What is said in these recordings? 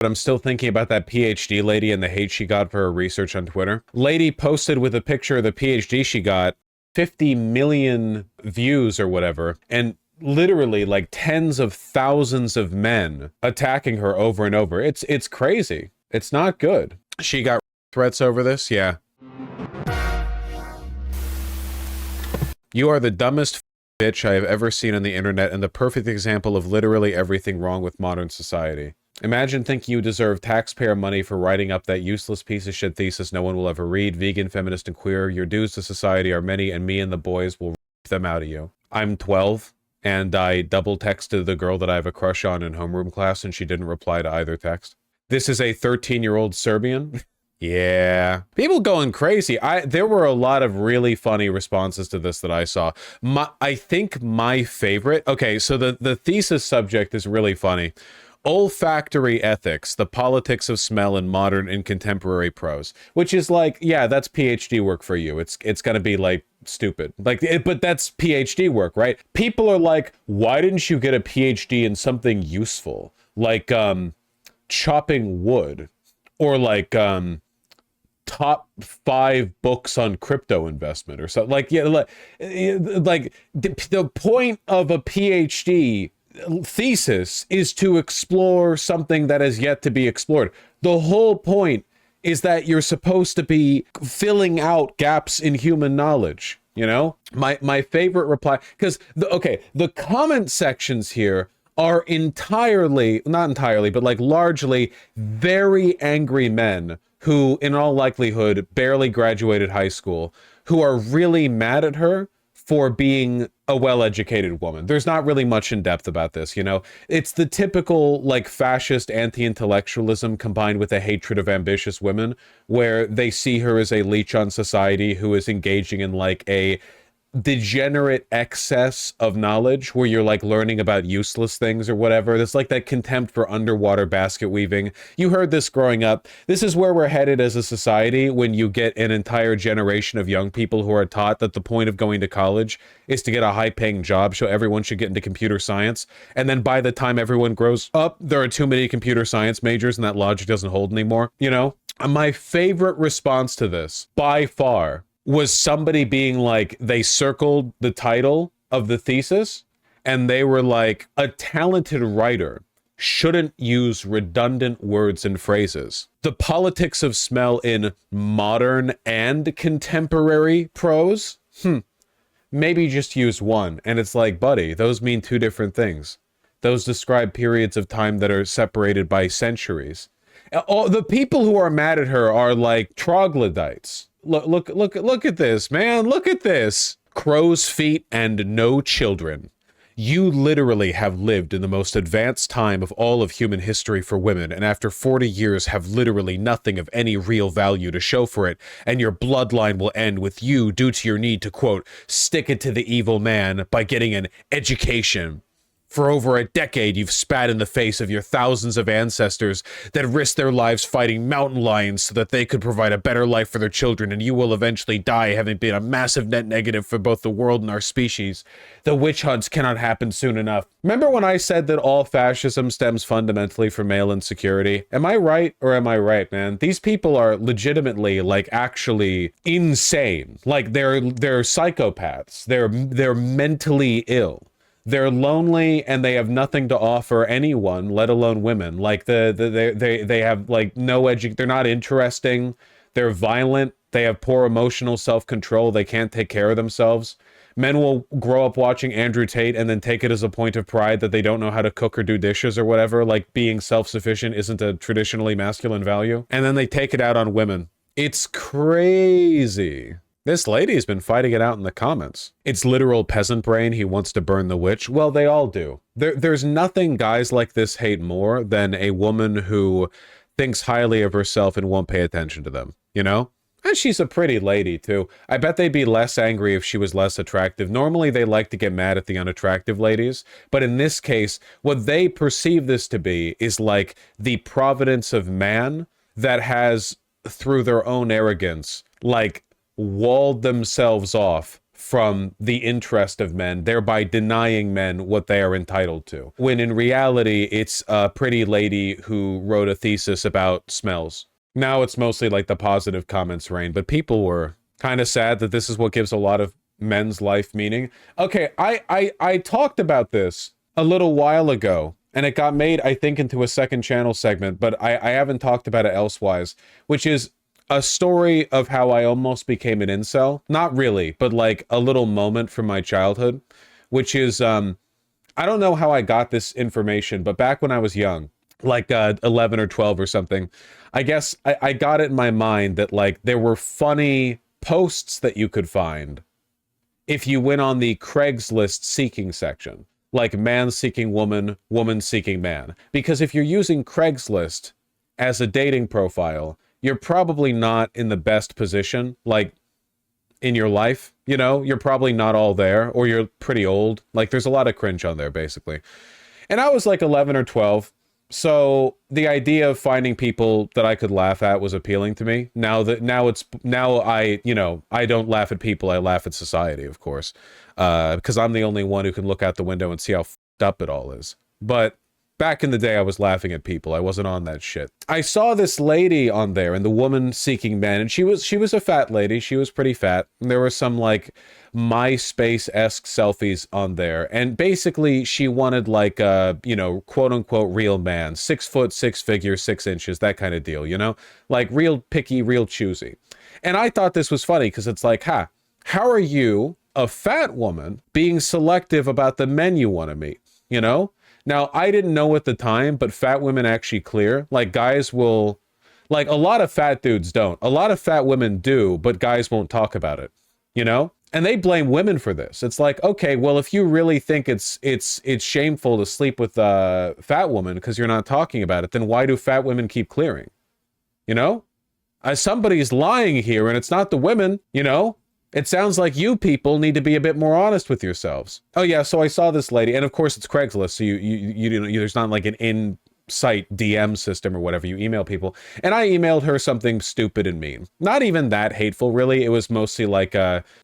but I'm still thinking about that PhD lady and the hate she got for her research on Twitter. Lady posted with a picture of the PhD she got, 50 million views or whatever, and literally like tens of thousands of men attacking her over and over. It's crazy. It's not good. She got threats over this? Yeah. You are the dumbest bitch I have ever seen on the internet and the perfect example of literally everything wrong with modern society. Imagine thinking you deserve taxpayer money for writing up that useless piece of shit thesis no one will ever read. Vegan, feminist, and queer. Your dues to society are many, and me and the boys will rip them out of you. I'm 12, and I double texted the girl that I have a crush on in homeroom class, and she didn't reply to either text. This is a 13-year-old Serbian. Yeah. People going crazy. There were a lot of really funny responses to this that I saw. I think my favorite... Okay, so the thesis subject is really funny. Olfactory ethics, the politics of smell in modern and contemporary prose, which is like, yeah, that's PhD work for you. It's gonna be like stupid, like, but that's PhD work, right? People are like, why didn't you get a PhD in something useful, like chopping wood, or like top 5 books on crypto investment or something? Like, yeah, like the point of a PhD thesis is to explore something that has yet to be explored. The whole point is that you're supposed to be filling out gaps in human knowledge, you know? My favorite reply, because the comment sections here are entirely, not entirely, but like largely very angry men who in all likelihood barely graduated high school, who are really mad at her for being a well-educated woman. There's not really much in depth about this, you know? It's the typical, like, fascist anti-intellectualism combined with a hatred of ambitious women, where they see her as a leech on society who is engaging in, like, a degenerate excess of knowledge where you're like learning about useless things or whatever. That's like that contempt for underwater basket weaving. You heard this growing up. This is where we're headed as a society when you get an entire generation of young people who are taught that the point of going to college is to get a high-paying job, so everyone should get into computer science. And then by the time everyone grows up, there are too many computer science majors and that logic doesn't hold anymore, you know? My favorite response to this, by far, was somebody being like, they circled the title of the thesis and they were like, a talented writer shouldn't use redundant words and phrases. The politics of smell in modern and contemporary prose? Maybe just use one. And it's like, buddy, those mean 2 different things. Those describe periods of time that are separated by centuries. The people who are mad at her are like troglodytes. Look at this, man. Look at this. Crow's feet and no children. You literally have lived in the most advanced time of all of human history for women, and after 40 years have literally nothing of any real value to show for it, and your bloodline will end with you due to your need to, quote, stick it to the evil man by getting an education. For over a decade, you've spat in the face of your thousands of ancestors that risked their lives fighting mountain lions so that they could provide a better life for their children, and you will eventually die having been a massive net negative for both the world and our species. The witch hunts cannot happen soon enough. Remember when I said that all fascism stems fundamentally from male insecurity? Am I right or am I right, man? These people are legitimately, like, actually insane. Like, they're psychopaths. They're mentally ill. They're lonely and they have nothing to offer anyone, let alone women. Like they have like they're not interesting. They're violent. They have poor emotional self-control. They can't take care of themselves. Men will grow up watching Andrew Tate and then take it as a point of pride that they don't know how to cook or do dishes or whatever. Like being self-sufficient isn't a traditionally masculine value. And then they take it out on women. It's crazy. This lady's been fighting it out in the comments. It's literal peasant brain. He wants to burn the witch. Well, they all do. There's nothing guys like this hate more than a woman who thinks highly of herself and won't pay attention to them, you know? And she's a pretty lady, too. I bet they'd be less angry if she was less attractive. Normally, they like to get mad at the unattractive ladies. But in this case, what they perceive this to be is like the providence of man that has, through their own arrogance, like, walled themselves off from the interest of men, thereby denying men what they are entitled to. When in reality, it's a pretty lady who wrote a thesis about smells. Now it's mostly like the positive comments reign, but people were kind of sad that this is what gives a lot of men's life meaning. Okay, I talked about this a little while ago, and it got made, I think, into a second channel segment, but I haven't talked about it elsewise, which is a story of how I almost became an incel. Not really, but like a little moment from my childhood, which is, I don't know how I got this information, but back when I was young, like 11 or 12 or something, I guess I got it in my mind that like there were funny posts that you could find if you went on the Craigslist seeking section, like man seeking woman, woman seeking man. Because if you're using Craigslist as a dating profile, you're probably not in the best position, like, in your life, you know? You're probably not all there, or you're pretty old. Like, there's a lot of cringe on there, basically. And I was like 11 or 12, so the idea of finding people that I could laugh at was appealing to me. Now I, you know, I don't laugh at people, I laugh at society, of course. Because I'm the only one who can look out the window and see how fucked up it all is. But back in the day, I was laughing at people. I wasn't on that shit. I saw this lady on there, and the woman seeking men, and she was a fat lady. She was pretty fat. And there were some like MySpace-esque selfies on there. And basically, she wanted like a, you know, quote unquote real man, 6 foot, 6 figures, 6 inches, that kind of deal, you know, like real picky, real choosy. And I thought this was funny because it's like, how are you, a fat woman, being selective about the men you want to meet, you know? Now, I didn't know at the time, but fat women actually clear. Like, guys will... Like, a lot of fat dudes don't. A lot of fat women do, but guys won't talk about it, you know? And they blame women for this. It's like, okay, well, if you really think it's shameful to sleep with a fat woman because you're not talking about it, then why do fat women keep clearing? You know? Somebody's lying here, and it's not the women, you know? It sounds like you people need to be a bit more honest with yourselves. Oh yeah, so I saw this lady, and of course it's Craigslist, so there's not like an in-site DM system or whatever. You email people, and I emailed her something stupid and mean. Not even that hateful, really. It was mostly like,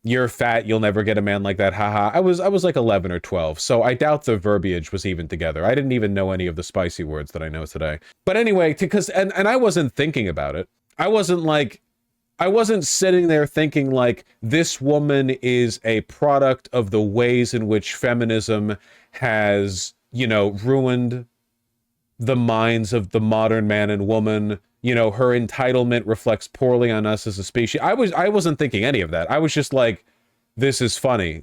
"You're fat, you'll never get a man like that, haha." I was like 11 or 12, so I doubt the verbiage was even together. I didn't even know any of the spicy words that I know today. But anyway, and I wasn't thinking about it. I wasn't sitting there thinking like, this woman is a product of the ways in which feminism has, you know, ruined the minds of the modern man and woman. You know, her entitlement reflects poorly on us as a species. I wasn't thinking any of that. I was just like, this is funny.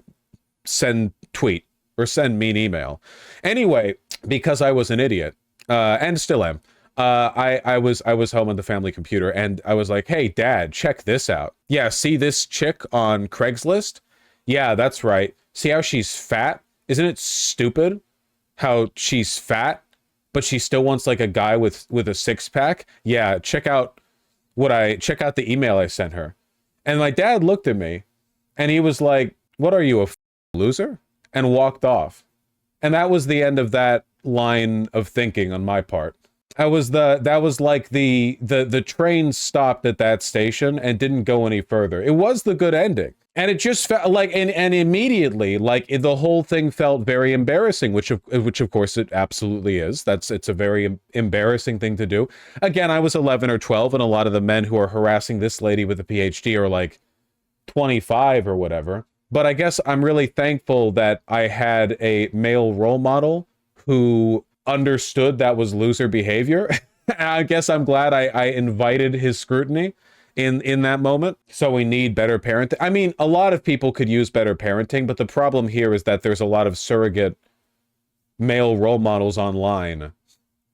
Send tweet or send me an email. Anyway, because I was an idiot, and still am. I was home on the family computer, and I was like, "Hey, Dad, check this out. Yeah, see this chick on Craigslist? Yeah, that's right. See how she's fat? Isn't it stupid how she's fat, but she still wants like a guy with a six-pack? Yeah, check out the email I sent her." And my dad looked at me, and he was like, "What are you, a loser?" And walked off. And that was the end of that line of thinking on my part. That was like the train stopped at that station and didn't go any further. It was the good ending. And it just felt like, and immediately, like, the whole thing felt very embarrassing, which of course it absolutely is. It's a very embarrassing thing to do. Again, I was 11 or 12, and a lot of the men who are harassing this lady with a PhD are like 25 or whatever. But I guess I'm really thankful that I had a male role model who understood that was loser behavior. I guess I'm glad I invited his scrutiny in that moment. So we need better parenting. I mean, a lot of people could use better parenting, but the problem here is that there's a lot of surrogate male role models online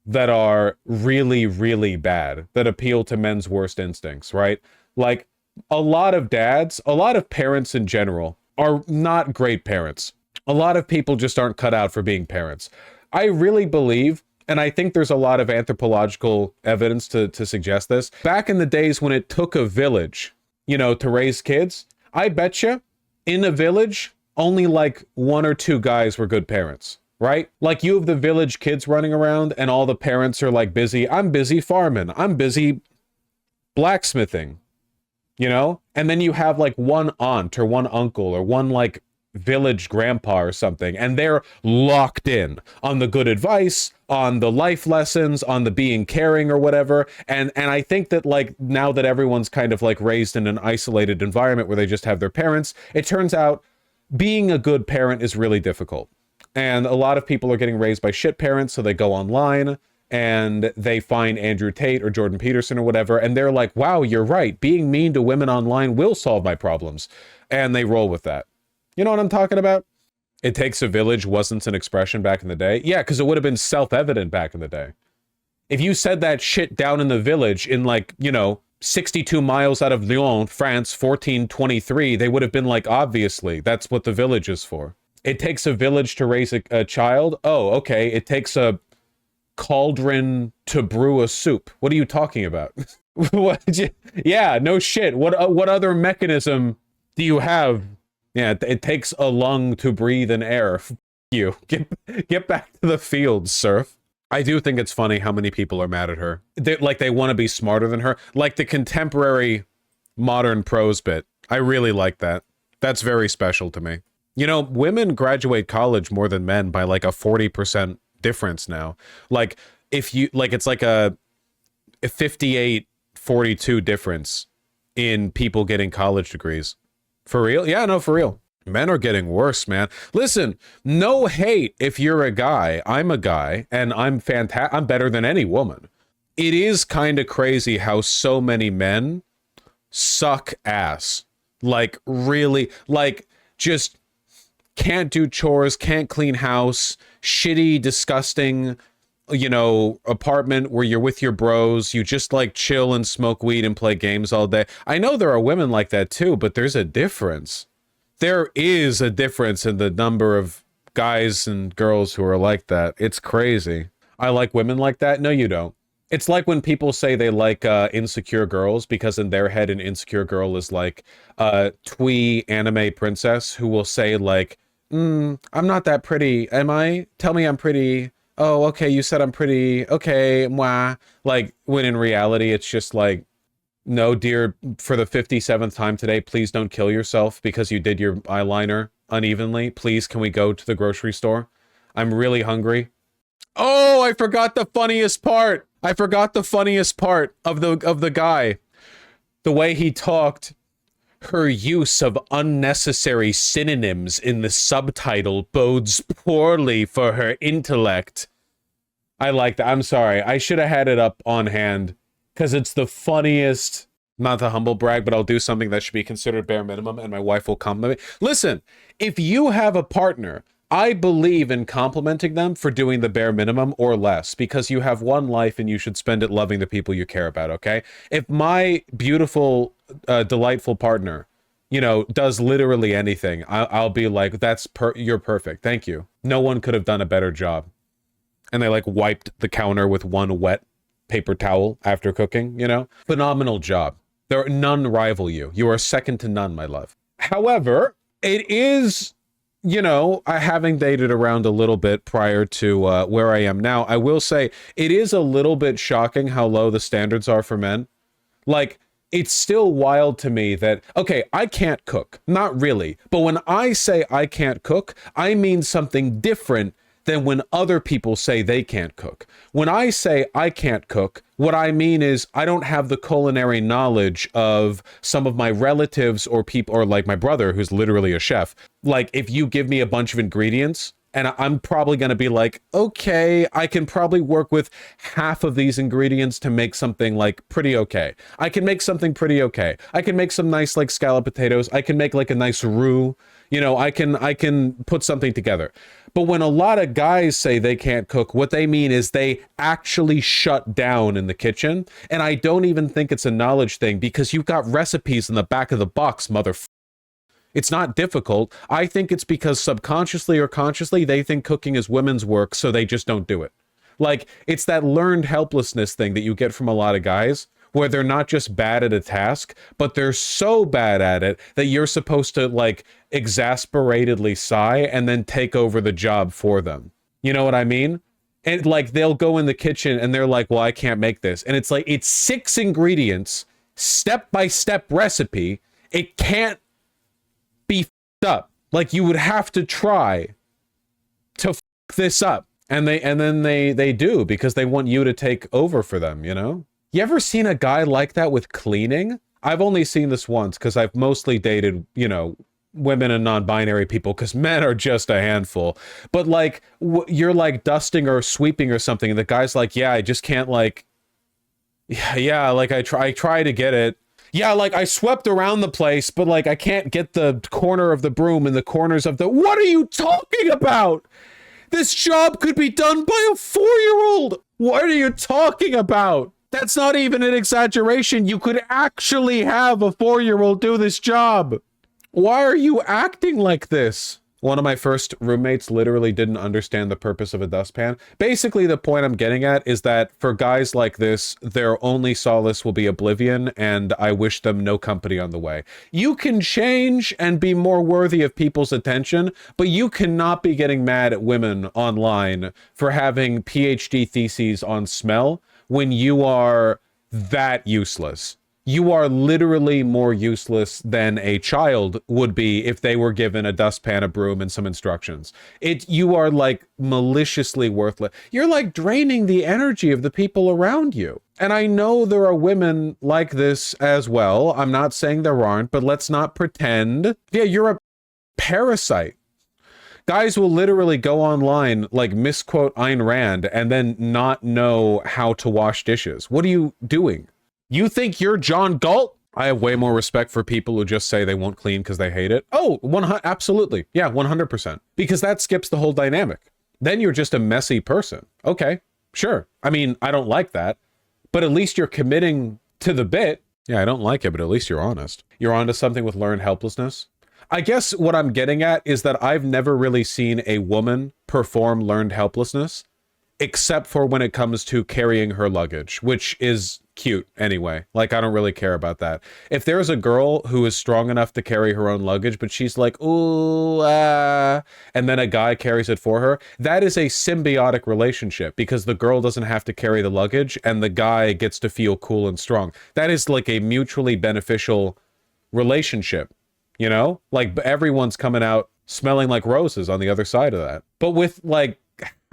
that are really, really bad, that appeal to men's worst instincts, right? Like, a lot of dads, a lot of parents in general are not great parents. A lot of people just aren't cut out for being parents. I really believe, and I think there's a lot of anthropological evidence to suggest this, back in the days when it took a village, you know, to raise kids, I betcha in a village, only like 1 or 2 guys were good parents, right? Like, you have the village kids running around and all the parents are like busy. I'm busy farming. I'm busy blacksmithing, you know? And then you have like one aunt or one uncle or one like village grandpa or something, and they're locked in on the good advice, on the life lessons, on the being caring or whatever. And I think that like now that everyone's kind of like raised in an isolated environment where they just have their parents, it turns out being a good parent is really difficult. And a lot of people are getting raised by shit parents, so they go online and they find Andrew Tate or Jordan Peterson or whatever, and they're like, wow, you're right. Being mean to women online will solve my problems. And they roll with that. You know what I'm talking about? It takes a village wasn't an expression back in the day. Yeah, because it would have been self-evident back in the day. If you said that shit down in the village in like, 62 miles out of Lyon, France, 1423, they would have been like, obviously, that's what the village is for. It takes a village to raise a child. Oh, okay. It takes a cauldron to brew a soup. What are you talking about? Yeah, no shit. What other mechanism do you have? Yeah, it takes a lung to breathe in air. F you. Get back to the field, serf. I do think it's funny how many people are mad at her. They want to be smarter than her. Like the contemporary modern prose bit. I really like that. That's very special to me. Women graduate college more than men by like a 40% difference now. Like if you like, it's like a 58-42 difference in people getting college degrees. For real? Yeah, no, for real. Men are getting worse, man. Listen, no hate if you're a guy. I'm a guy, and I'm fantastic. I'm better than any woman. It is kind of crazy how so many men suck ass. Like, really, like, just can't do chores, can't clean house, shitty, disgusting, apartment where you're with your bros, you just like chill and smoke weed and play games all day. I know there are women like that too, but there's a difference. There is a difference in the number of guys and girls who are like that. It's crazy. I like women like that. No, you don't. It's like when people say they like insecure girls because in their head an insecure girl is like a twee anime princess who will say like, I'm not that pretty. Am I? Tell me I'm pretty. Oh, okay, you said I'm pretty. Okay, mwah. Like, when in reality, it's just like, no, dear, for the 57th time today, please don't kill yourself because you did your eyeliner unevenly. Please, can we go to the grocery store? I'm really hungry. Oh, I forgot the funniest part. I forgot the funniest part of the guy. The way he talked. Her use of unnecessary synonyms in the subtitle bodes poorly for her intellect. I like that. I'm sorry. I should have had it up on hand because it's the funniest. Not the humble brag, but I'll do something that should be considered bare minimum and my wife will compliment me. Listen, if you have a partner, I believe in complimenting them for doing the bare minimum or less because you have one life and you should spend it loving the people you care about, okay? If my beautiful, delightful partner, does literally anything, I'll be like, you're perfect. Thank you. No one could have done a better job. And they like wiped the counter with one wet paper towel after cooking, Phenomenal job. None rival you. You are second to none, my love. However, it is... having dated around a little bit prior to where I am now, I will say it is a little bit shocking how low the standards are for men. Like, it's still wild to me that, okay, I can't cook. Not really. But when I say I can't cook, I mean something different than when other people say they can't cook. When I say I can't cook, what I mean is I don't have the culinary knowledge of some of my relatives or people, or like my brother, who's literally a chef. Like, if you give me a bunch of ingredients, and I'm probably going to be like, okay, I can probably work with half of these ingredients to make something like pretty okay. I can make something pretty okay. I can make some nice like scalloped potatoes. I can make like a nice roux. I can put something together. But when a lot of guys say they can't cook, what they mean is they actually shut down in the kitchen. And I don't even think it's a knowledge thing because you've got recipes in the back of the box, motherfucker. It's not difficult. I think it's because subconsciously or consciously, they think cooking is women's work, so they just don't do it. Like, it's that learned helplessness thing that you get from a lot of guys, where they're not just bad at a task, but they're so bad at it that you're supposed to, like, exasperatedly sigh and then take over the job for them. You know what I mean? And, like, they'll go in the kitchen and they're like, well, I can't make this. And it's like, it's 6 ingredients, step-by-step recipe, It can't be f***ed up. Like, you would have to try to f*** this up. And then they do, because they want you to take over for them, you know? You ever seen a guy like that with cleaning? I've only seen this once, because I've mostly dated, you know, women and non-binary people, because men are just a handful. But like, you're like dusting or sweeping or something, and the guy's like, yeah, I just can't, like, yeah, like I try to get it. Yeah, like I swept around the place, but like I can't get the corner of the broom in the corners of the... What are you talking about? This job could be done by a 4-year-old. What are you talking about? That's not even an exaggeration. You could actually have a 4-year-old do this job. Why are you acting like this? One of my first roommates literally didn't understand the purpose of a dustpan. Basically, the point I'm getting at is that for guys like this, their only solace will be oblivion, and I wish them no company on the way. You can change and be more worthy of people's attention, but you cannot be getting mad at women online for having PhD theses on smell when you are that useless. You are literally more useless than a child would be if they were given a dustpan, a broom, and some instructions. You are like maliciously worthless. You're like draining the energy of the people around you. And I know there are women like this as well. I'm not saying there aren't, but let's not pretend. Yeah, you're a parasite. Guys will literally go online, like misquote Ayn Rand, and then not know how to wash dishes. What are you doing? You think you're John Galt? I have way more respect for people who just say they won't clean because they hate it. Oh, absolutely. Yeah, 100%. Because that skips the whole dynamic. Then you're just a messy person. Okay, sure. I mean, I don't like that, but at least you're committing to the bit. Yeah, I don't like it, but at least you're honest. You're onto something with learned helplessness. I guess what I'm getting at is that I've never really seen a woman perform learned helplessness, except for when it comes to carrying her luggage, which is cute anyway. Like, I don't really care about that. If there's a girl who is strong enough to carry her own luggage, but she's like, ooh, and then a guy carries it for her, that is a symbiotic relationship, because the girl doesn't have to carry the luggage and the guy gets to feel cool and strong. That is like a mutually beneficial relationship, you know? Like, everyone's coming out smelling like roses on the other side of that. But with like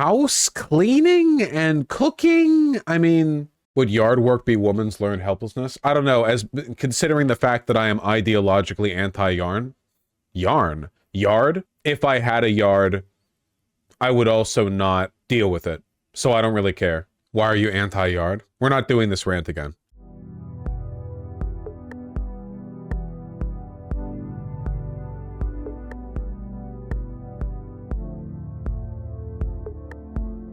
house cleaning and cooking, I mean, would yard work be woman's learned helplessness? I don't know, as considering the fact that I am ideologically anti-yarn. Yard? If I had a yard, I would also not deal with it. So I don't really care. Why are you anti-yard? We're not doing this rant again.